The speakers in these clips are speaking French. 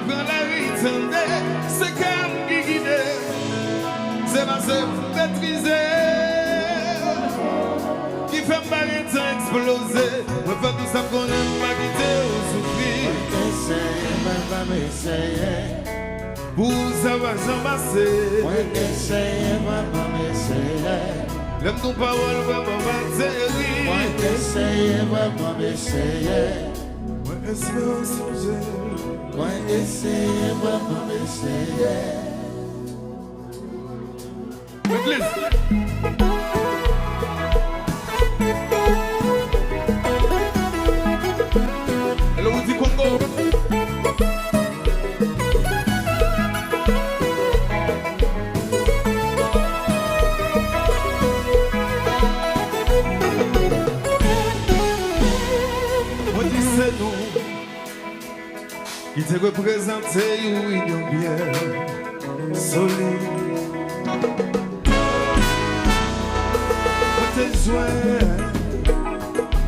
prend la ritende, c'est calme qui guide, c'est ma se maîtriser, qui fait m'arrêter exploser, me fait tout ça qu'on aime pas quitter ou souffrir. Essayer, pour ça va s'amasser. essayer, L'aime ton parole vraiment bâtir. essayer, Espérons songer. essayer, Église. Hello, Uzi Congo. On dit c'est nous qui te représenté une union bien solide.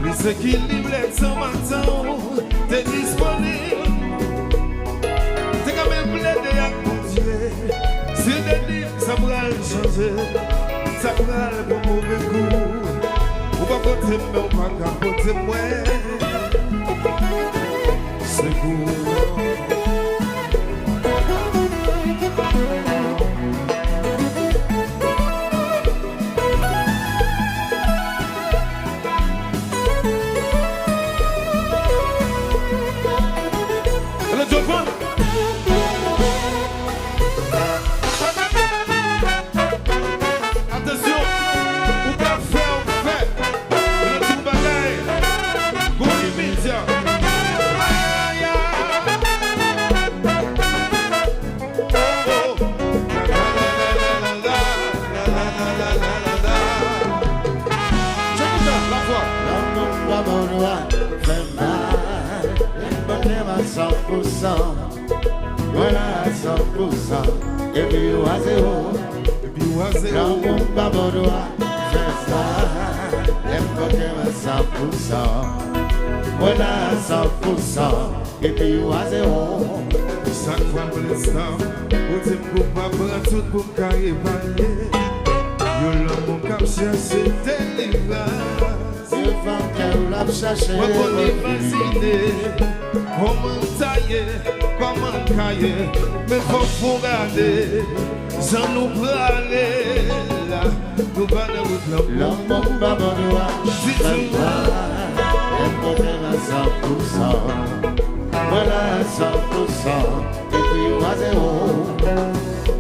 Les équilibres sont maintenant, t'es disponible. T'es quand même plaidé à mon Dieu. Si des livres, ça pourra le changer. Ça pourra le bon mauvais goût. Ou pas côté, mais ou pas capoter moi. C'est cool. Voilà 100%, et puis ou à zéro, dans mon babodois, c'est ça, l'importé à 100%, voilà 100%, et puis ou à zéro. Chaque fois pour l'instant, on dit pour pas prendre tout pour carrer palier. Yo l'homme mon cap chercher délivrance. Si le femme qu'elle l'a cherché, moi qu'on imaginer comment tailler, comment cailler, mais faut regarder, sans nous praler là, nous pas dans route là. L'homme mon babodois, c'est ça, l'importé à 100%, voilà 100%, et puis ou à zéro.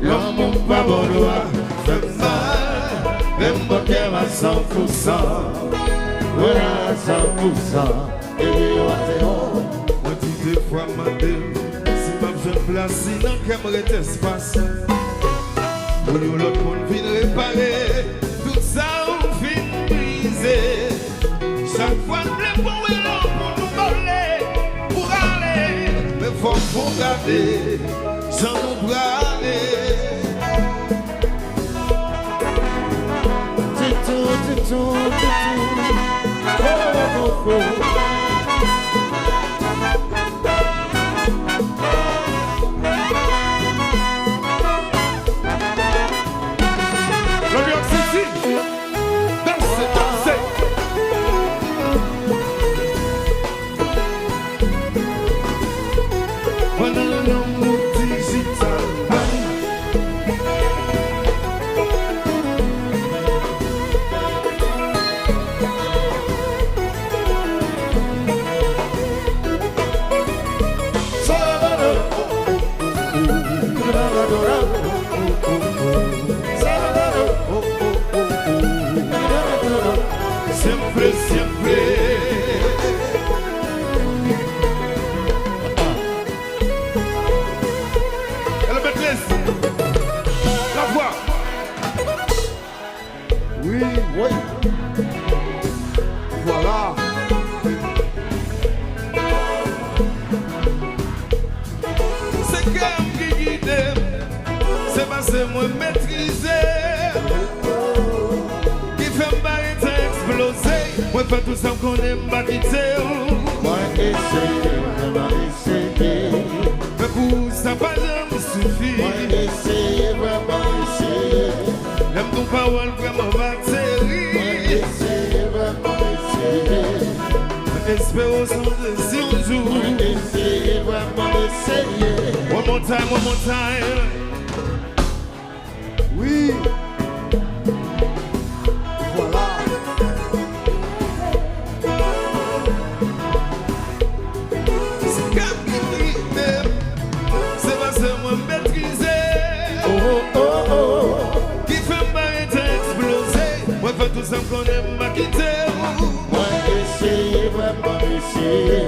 L'homme mon babodois, fait mal, l'importé à 100%, voilà 100%, et puis ou à zéro. On dit des fois madame, si ma jeune place, sinon qu'aimerait espace. Pour nous l'autre monde vient réparer, tout ça on fin briser. Chaque fois nous les pour nous voler, pour aller, mais faut garder, sans nous brader. Titou, oh, oh, oh. C'est moi maîtriser qui fait m'arrêter exploser. Moi fait tout ça qu'on aime pas quitter. Moi essayer, Mais pour parole vraiment bactérie. Espérons si un jour. One more time, one more time. Oui. Voilà. C'est pas seulement maîtriser. Oh, oh, oh. Qui fait m'arrêter exploser. Moi, fait tout ça qu'on aime ma quitter. Moi, essayer, vraiment essayer.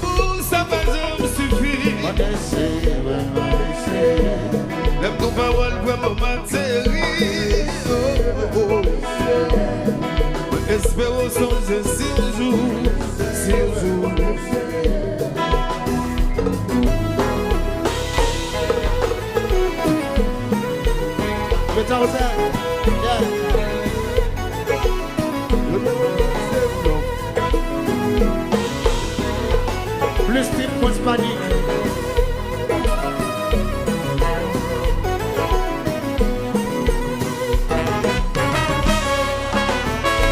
Pour ça, pas me suffit. Moi, essayer, vraiment essayer. L'aime ton parole, vraiment bactérie. Espérons songer si un jour. Si un jour. Get out there. Yeah. Plus type post-panique.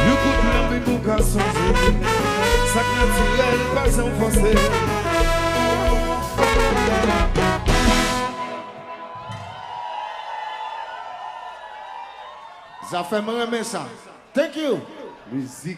Le coup de l'envie pour qu'à songer. Ça naturel, pas sans forcer. Ça fait me remettre ça. Thank you. Musique.